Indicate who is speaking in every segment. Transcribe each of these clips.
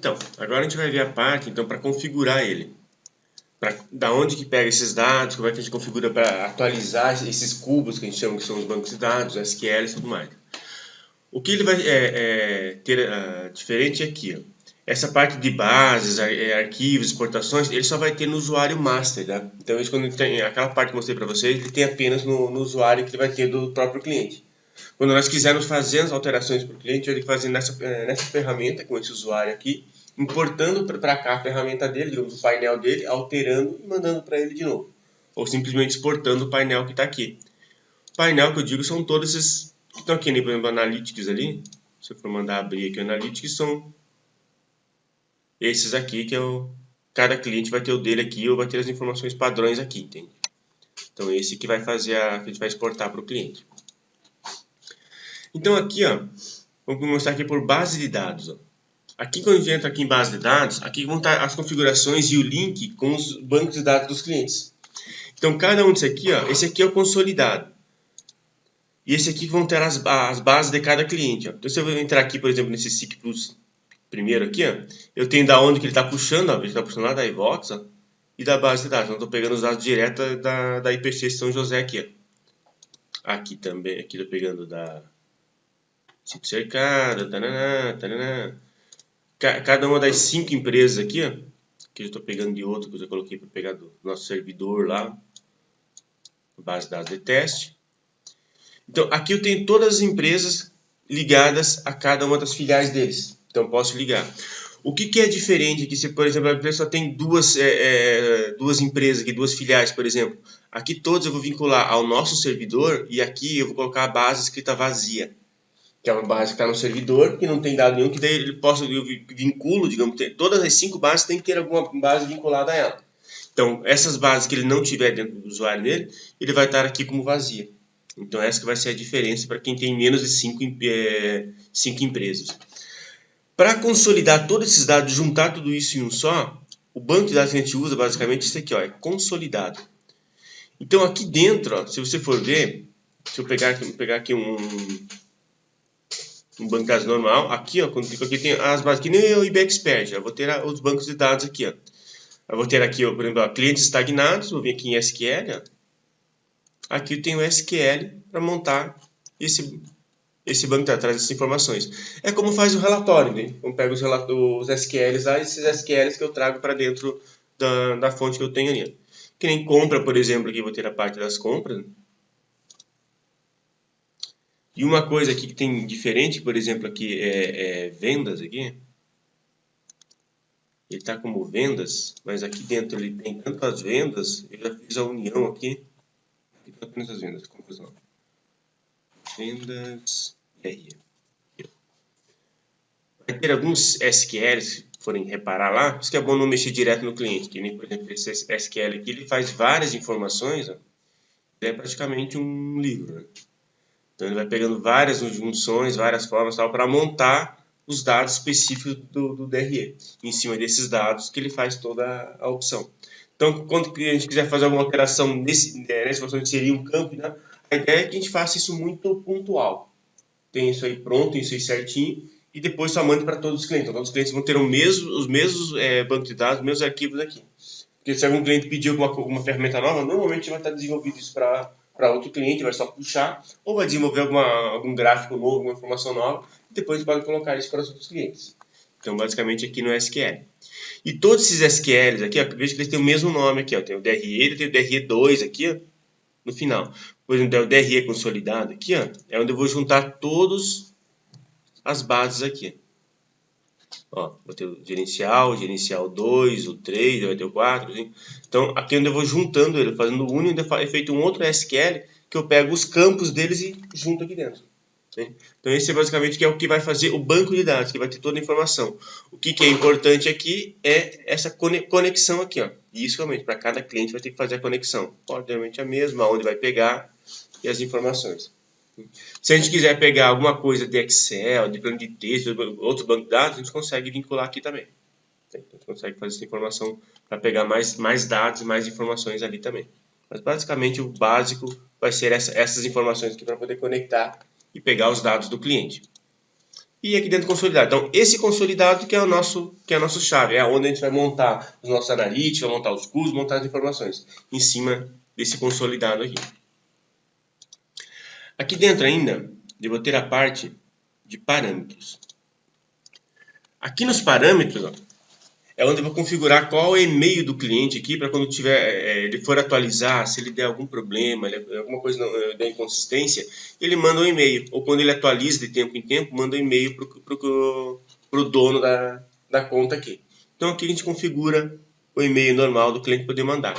Speaker 1: Então, agora a gente vai ver a parte então, para configurar ele. Da onde que pega esses dados, como é que a gente configura para atualizar esses cubos que a gente chama que são os bancos de dados, SQL e tudo mais. O que ele vai ter diferente aqui, ó. Essa parte de bases, arquivos, exportações, ele só vai ter no usuário master, tá? Então, isso quando tem aquela parte que eu mostrei para vocês, ele tem apenas no usuário que ele vai ter do próprio cliente. Quando nós quisermos fazer as alterações para o cliente, ele vai fazer nessa ferramenta, com esse usuário aqui, importando para cá a ferramenta dele, digamos, o painel dele, alterando e mandando para ele de novo. Ou simplesmente exportando o painel que está aqui. O painel que eu digo são todos esses que estão aqui, por exemplo, Analytics ali. Se eu for mandar abrir aqui o Analytics, são esses aqui, que é cada cliente vai ter o dele aqui, ou vai ter as informações padrões aqui, entende? Então, esse que vai fazer que a gente vai exportar para o cliente. Então, aqui, ó, vamos mostrar aqui por base de dados, ó. Aqui, quando a gente entra aqui em base de dados, aqui vão estar as configurações e o link com os bancos de dados dos clientes. Então, cada um desses aqui, ó, esse aqui é o consolidado. E esse aqui vão ter as bases de cada cliente. Ó. Então, se eu entrar aqui, por exemplo, nesse SIC Plus primeiro aqui, ó, eu tenho da onde que ele está puxando, ó, ele está puxando lá da iVox, ó, e da base de dados. Então, eu estou pegando os dados direto da IPC São José aqui. Ó. Aqui também, aqui estou pegando da SIC Cercado, tananá, tananá. Cada uma das 5 empresas aqui, ó, que eu estou pegando de outro, que eu já coloquei para pegar do nosso servidor lá, base de dados de teste. Então, aqui eu tenho todas as empresas ligadas a cada uma das filiais deles. Então, posso ligar. O que é diferente aqui, se, por exemplo, a empresa só tem duas empresas aqui, duas filiais, por exemplo. Aqui todos eu vou vincular ao nosso servidor e aqui eu vou colocar a base escrita vazia. Que é uma base que está no servidor, que não tem dado nenhum, que daí eu vinculo, digamos, todas as 5 bases tem que ter alguma base vinculada a ela. Então, essas bases que ele não tiver dentro do usuário dele, ele vai estar aqui como vazia. Então, essa que vai ser a diferença para quem tem menos de 5 empresas. Para consolidar todos esses dados, juntar tudo isso em um só, o banco de dados que a gente usa, basicamente, isso aqui, ó, é consolidado. Então, aqui dentro, ó, se você for ver, se eu pegar aqui um banco de dados normal, aqui, ó, quando clico aqui, tem as bases, que nem o IBExpert, eu vou ter os bancos de dados aqui, ó. Eu vou ter aqui, ó, por exemplo, ó, clientes estagnados, vou vir aqui em SQL, ó. Aqui eu tenho o SQL para montar esse banco de dados, traz essas informações. É como faz o relatório, né? Eu pego os SQLs lá, esses SQLs que eu trago para dentro da fonte que eu tenho ali. Que nem compra, por exemplo, aqui eu vou ter a parte das compras. E uma coisa aqui que tem diferente, por exemplo, aqui é vendas aqui. Ele está como vendas, mas aqui dentro ele tem tantas vendas, eu já fiz a união aqui. Aqui está apenas as vendas, confusão. Vendas RE. Vai ter alguns SQLs, se forem reparar lá, por isso que é bom não mexer direto no cliente, que nem, por exemplo, esse SQL aqui, ele faz várias informações, ó, é praticamente um livro, né? Então ele vai pegando várias junções, várias formas para montar os dados específicos do DRE. Em cima desses dados que ele faz toda a opção. Então, quando a gente quiser fazer alguma operação nessa situação de inserir um campo, né, a ideia é que a gente faça isso muito pontual. Tem isso aí pronto, isso aí certinho, e depois só mande para todos os clientes. Então, todos os clientes vão ter os mesmos bancos de dados, os mesmos arquivos aqui. Porque se algum cliente pedir alguma ferramenta nova, normalmente vai estar desenvolvido isso para outro cliente, vai só puxar, ou vai desenvolver algum gráfico novo, alguma informação nova, e depois pode colocar isso para os outros clientes. Então, basicamente, aqui no SQL. E todos esses SQLs aqui, ó, veja que eles têm o mesmo nome aqui, ó, tem o DRE, ele tem o DRE2 aqui, ó, no final. Por exemplo, o DRE consolidado aqui, ó, é onde eu vou juntar todas as bases aqui. Ó, vou ter o gerencial 2, o 3, vai ter o 4. Assim. Então, aqui é onde eu vou juntando ele, fazendo o único, é feito um outro SQL que eu pego os campos deles e junto aqui dentro. Né? Então, esse é basicamente que é o que vai fazer o banco de dados, que vai ter toda a informação. O que é importante aqui é essa conexão aqui. Ó. E isso realmente, para cada cliente vai ter que fazer a conexão. Obviamente a mesma, onde vai pegar e as informações. Se a gente quiser pegar alguma coisa de Excel, de plano de texto, outro banco de dados, a gente consegue vincular aqui também. A gente consegue fazer essa informação para pegar mais dados e mais informações ali também. Mas basicamente o básico vai ser essas informações aqui para poder conectar e pegar os dados do cliente. E aqui dentro consolidado. Então, esse consolidado que é a nossa chave, é onde a gente vai montar os nossos analíticos, vai montar os custos, montar as informações em cima desse consolidado aqui. Aqui dentro ainda, eu vou ter a parte de parâmetros. Aqui nos parâmetros, ó, é onde eu vou configurar qual é o e-mail do cliente aqui, para quando ele for atualizar, se ele der algum problema, alguma coisa der inconsistência, ele manda um e-mail. Ou quando ele atualiza de tempo em tempo, manda um e-mail para o dono da conta aqui. Então aqui a gente configura o e-mail normal do cliente poder mandar.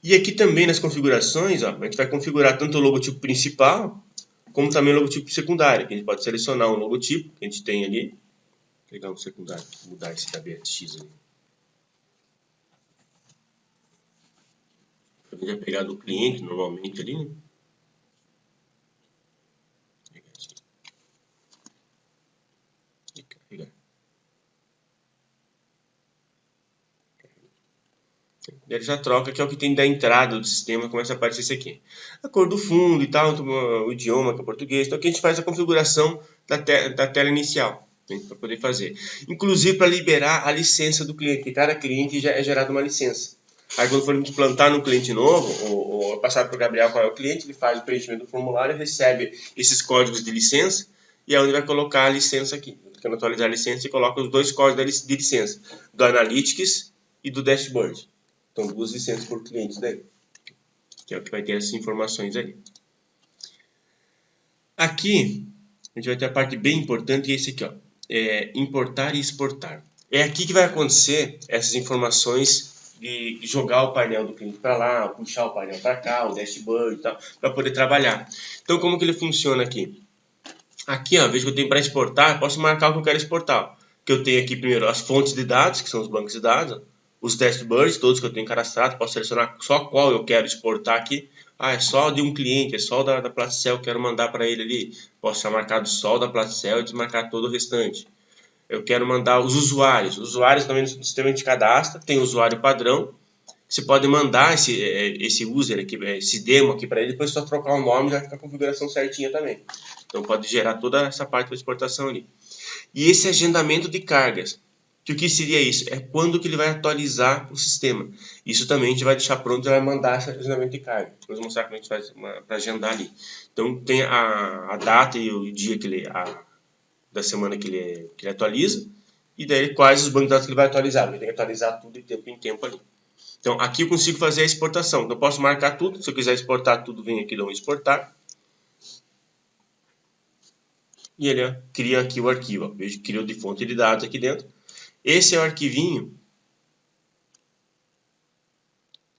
Speaker 1: E aqui também nas configurações, ó, a gente vai configurar tanto o logotipo principal, como também o logotipo secundário, que a gente pode selecionar um logotipo que a gente tem ali. Vou pegar um secundário, mudar esse da BSX ali. Eu já pegar do cliente normalmente ali, né? Ele já troca, que é o que tem da entrada do sistema, começa a aparecer isso aqui. A cor do fundo e tal, o idioma que é português. Então aqui a gente faz a configuração da tela inicial, né, para poder fazer. Inclusive para liberar a licença do cliente, que cada cliente já é gerado uma licença. Aí quando for implantar no cliente novo, ou passar para o Gabriel qual é o cliente, ele faz o preenchimento do formulário, recebe esses códigos de licença, e é onde vai colocar a licença aqui. Quando atualizar a licença, e coloca os dois códigos de licença, do Analytics e do Dashboard. Então, 2 licenças por cliente daí, que é o que vai ter essas informações ali. Aqui, a gente vai ter a parte bem importante, que é esse aqui, ó, importar e exportar. É aqui que vai acontecer essas informações de jogar o painel do cliente para lá, puxar o painel para cá, o dashboard e tal, para poder trabalhar. Então, como que ele funciona aqui? Aqui, ó, veja que eu tenho para exportar, posso marcar o que eu quero exportar. Que eu tenho aqui primeiro as fontes de dados, que são os bancos de dados, ó. Os dashboards, todos que eu tenho cadastrado, posso selecionar só qual eu quero exportar aqui. Ah, é só de um cliente, é só da Placel, quero mandar para ele ali. Posso deixar marcado só da Placel e desmarcar todo o restante. Eu quero mandar os usuários. Os usuários também no sistema de cadastro, tem o usuário padrão. Você pode mandar esse user aqui, esse demo aqui para ele, depois só trocar o nome já fica a configuração certinha também. Então pode gerar toda essa parte da exportação ali. E esse agendamento de cargas. Que o que seria isso? É quando que ele vai atualizar o sistema. Isso também a gente vai deixar pronto e vai mandar esse agendamento de carga. Vou mostrar como a gente faz para agendar ali. Então tem a data e o dia da semana que ele atualiza. E daí quais os bancos de dados que ele vai atualizar. Ele tem que atualizar tudo de tempo em tempo ali. Então aqui eu consigo fazer a exportação. Então eu posso marcar tudo. Se eu quiser exportar tudo, vem aqui e dou um exportar. E ele cria aqui o arquivo. Veja que criou de fonte de dados aqui dentro. Esse é o arquivinho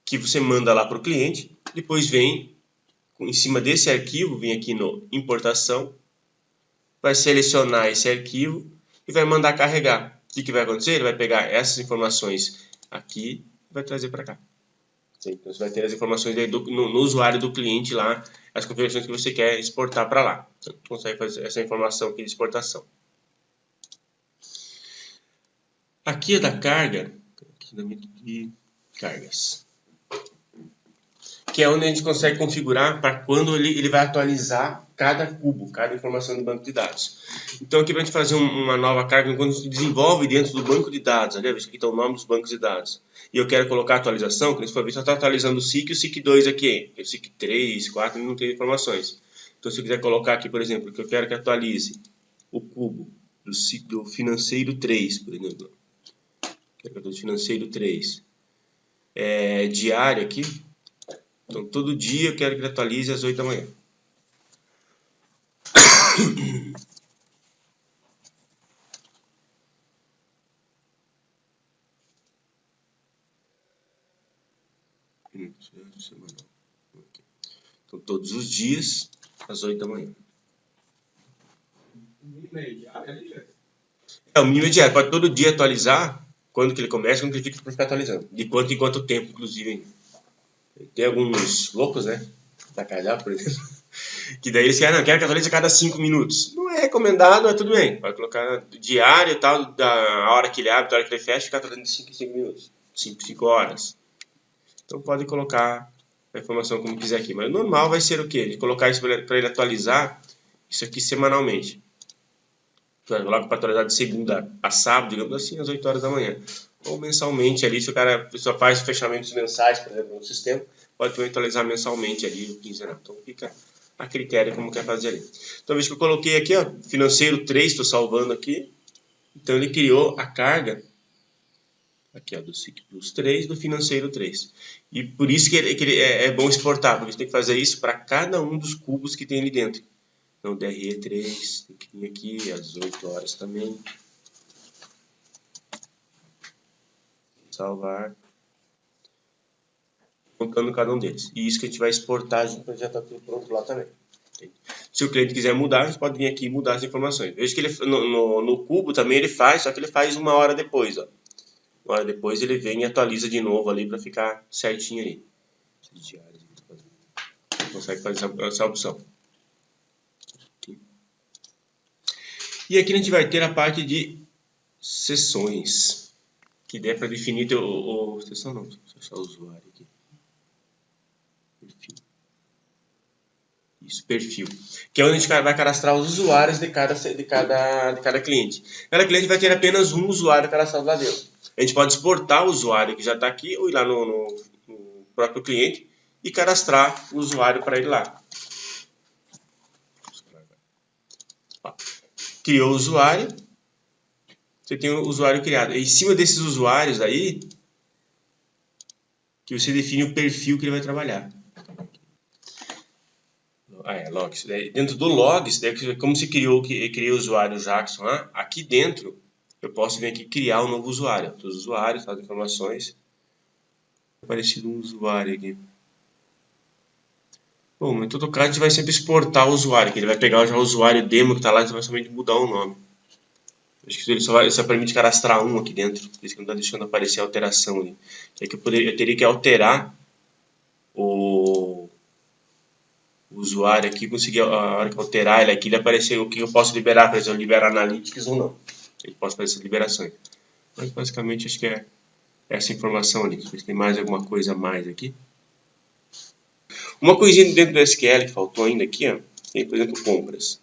Speaker 1: que você manda lá para o cliente. Depois vem, em cima desse arquivo, vem aqui no importação. Vai selecionar esse arquivo e vai mandar carregar. O que vai acontecer? Ele vai pegar essas informações aqui e vai trazer para cá. Então você vai ter as informações aí no usuário do cliente lá, as configurações que você quer exportar para lá. Então, você consegue fazer essa informação aqui de exportação. Aqui é da carga, de cargas, que é onde a gente consegue configurar para quando ele vai atualizar cada cubo, cada informação do banco de dados. Então aqui para a gente fazer uma nova carga, quando a gente desenvolve dentro do banco de dados, ali, aqui está o nome dos bancos de dados, e eu quero colocar a atualização, que a gente for ver, só está atualizando o SIC e o SIC2 aqui, o SIC3, 4, ele não tem informações. Então se eu quiser colocar aqui, por exemplo, que eu quero que atualize o cubo do financeiro 3, por exemplo, do financeiro 3, diário aqui. Então, todo dia eu quero que ele atualize às 8 da manhã. Então, todos os dias, às 8 da manhã. O mínimo é diário? O mínimo é diário. Pode todo dia atualizar quando que ele começa, quando que ele fica para ficar atualizando. De quanto em quanto tempo, inclusive. Tem alguns loucos, né? Da Calhar, por exemplo. Que daí eles querem, quero que atualize a cada 5 minutos. Não é recomendado, mas tudo bem. Pode colocar diário e tal, da hora que ele abre, da hora que ele fecha, fica atualizando de 5 em 5 minutos. 5 horas. Então pode colocar a informação como quiser aqui. Mas o normal vai ser o quê? De colocar isso para ele atualizar isso aqui semanalmente. logo para atualizar de segunda a sábado, digamos assim, às 8 horas da manhã. Ou mensalmente ali, se a pessoa faz fechamentos mensais, por exemplo, no sistema, pode também atualizar mensalmente ali o quinzenal. Então fica a critério como quer fazer ali. Então veja que eu coloquei aqui, ó, financeiro 3, estou salvando aqui. Então ele criou a carga aqui, ó, do SIC Plus 3, do financeiro 3. E por isso que é bom exportar, porque a gente tem que fazer isso para cada um dos cubos que tem ali dentro. Então, DRE3, tem que vir aqui às 8 horas também. Salvar. Contando cada um deles. E isso que a gente vai exportar, já está tudo pronto lá também. Se o cliente quiser mudar, a gente pode vir aqui e mudar as informações. Veja que ele, no cubo também ele faz, só que ele faz 1 hora depois, ó. 1 hora depois ele vem e atualiza de novo ali para ficar certinho ali. Consegue fazer essa opção. E aqui a gente vai ter a parte de sessões, que der para definir sessão não, só o usuário aqui. Perfil. Isso, perfil. Que é onde a gente vai cadastrar os usuários de cada cliente. Cada cliente vai ter apenas um usuário cadastrado lá dentro. A gente pode exportar o usuário que já está aqui ou ir lá no próprio cliente e cadastrar o usuário para ele lá. Criou o usuário, você tem o usuário criado. E em cima desses usuários aí, que você define o perfil que ele vai trabalhar. Logs. Dentro do logs, como se criou o usuário Jackson lá, aqui dentro eu posso vir aqui criar um novo usuário. Os usuários, as informações. Aparecido um usuário aqui. Bom, em todo caso a gente vai sempre exportar o usuário, que ele vai pegar já o usuário demo que está lá e vai somente mudar o nome. Acho que ele só permite cadastrar um aqui dentro, por isso que não está deixando aparecer a alteração ali. É que eu teria que alterar o usuário aqui, conseguir a hora que eu alterar ele aqui, ele aparecer o que eu posso liberar, por exemplo, liberar analytics ou não. Ele pode aparecer liberações. Mas basicamente acho que é essa informação ali. Se tem mais alguma coisa a mais aqui. Uma coisinha dentro do SQL que faltou ainda aqui, ó, tem, por exemplo, compras.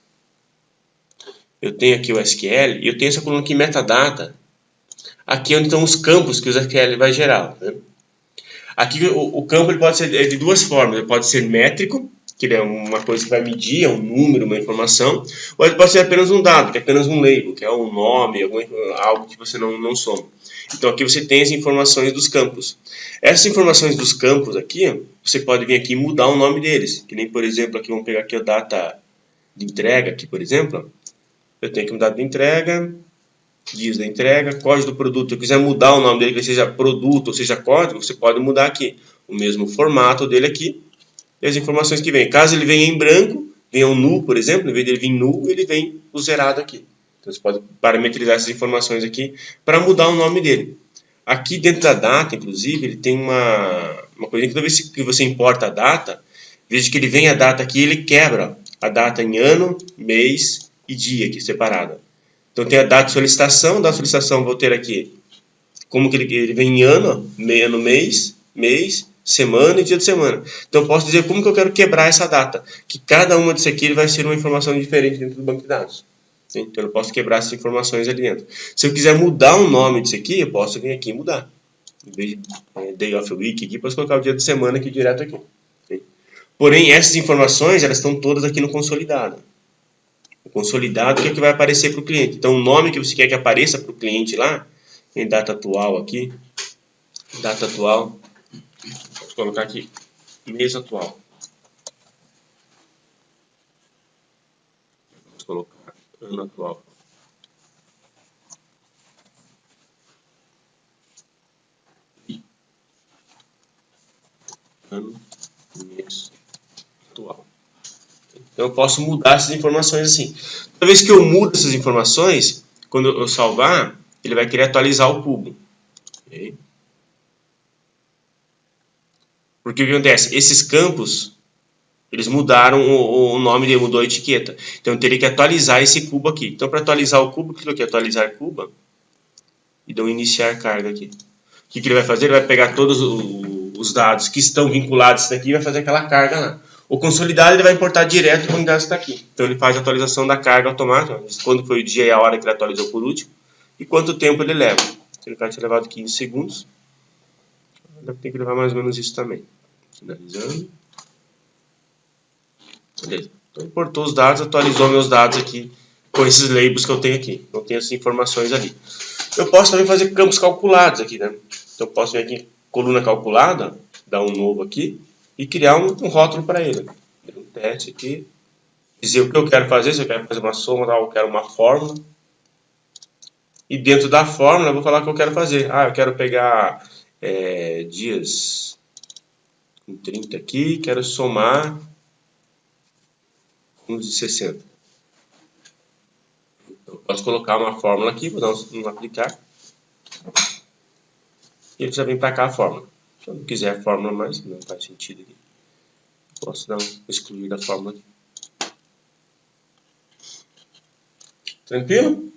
Speaker 1: Eu tenho aqui o SQL e eu tenho essa coluna aqui, metadata. Aqui é onde estão os campos que o SQL vai gerar. Né? Aqui o campo ele pode ser de duas formas. Ele pode ser métrico, que é uma coisa que vai medir, é um número, uma informação. Ou ele pode ser apenas um dado, que é apenas um label, que é um nome, algo que você não soma. Então aqui você tem as informações dos campos. Essas informações dos campos aqui, você pode vir aqui e mudar o nome deles. Que nem, por exemplo, aqui vamos pegar aqui a data de entrega, aqui, por exemplo. Eu tenho aqui uma data de entrega, dias da entrega, código do produto. Se eu quiser mudar o nome dele, que seja produto ou seja código, você pode mudar aqui. O mesmo formato dele aqui e as informações que vem. Caso ele venha em branco, venha um null, por exemplo, em vez dele vir null, ele vem o zerado aqui. Então você pode parametrizar essas informações aqui para mudar o nome dele. Aqui dentro da data, inclusive, ele tem uma coisa que toda vez que você importa a data, veja que ele vem a data aqui, ele quebra a data em ano, mês e dia aqui separada. Então tem a data de solicitação, vou ter aqui como que ele vem em ano, mês, semana e dia de semana. Então eu posso dizer como que eu quero quebrar essa data, que cada uma disso aqui vai ser uma informação diferente dentro do banco de dados. Então eu posso quebrar essas informações ali dentro. Se eu quiser mudar o nome disso aqui, eu posso vir aqui e mudar. Em vez de day of week aqui, posso colocar o dia de semana aqui direto aqui. Porém, essas informações elas estão todas aqui no consolidado. O consolidado que é que vai aparecer para o cliente. Então o nome que você quer que apareça para o cliente lá, em data atual aqui, data atual, vou colocar aqui mês atual. Vamos colocar ano atual. Ano, mês atual. Então eu posso mudar essas informações assim. Toda vez que eu mudo essas informações, quando eu salvar, ele vai querer atualizar o cubo. Okay? Porque o que acontece? Esses campos, eles mudaram o nome dele, mudou a etiqueta. Então eu teria que atualizar esse cubo aqui. Então para atualizar o cubo, clico aqui, atualizar cubo, e dou iniciar carga aqui. O que ele vai fazer? Ele vai pegar todos os dados que estão vinculados a isso daqui e vai fazer aquela carga lá. O consolidado ele vai importar direto para a unidade que está aqui. Então ele faz a atualização da carga automática, diz quando foi o dia e a hora que ele atualizou por último e quanto tempo ele leva. Se ele vai ter levado 15 segundos, deve ter que levar mais ou menos isso também. Finalizando. Beleza. Então importou os dados, atualizou meus dados aqui com esses labels que eu tenho aqui. Não tem essas informações ali. Eu posso também fazer campos calculados aqui, né? Então eu posso vir aqui, coluna calculada, dar um novo aqui e criar um rótulo para ele. Um teste aqui, dizer o que eu quero fazer, se eu quero fazer uma soma, eu quero uma fórmula. E dentro da fórmula eu vou falar o que eu quero fazer. Eu quero pegar dias com 30 aqui, quero somar uns de 60. Eu posso colocar uma fórmula aqui, vou dar um aplicar. E ele já vem para cá a fórmula. Se eu não quiser a fórmula mais, não faz sentido aqui. Posso dar excluir da fórmula aqui. Tranquilo?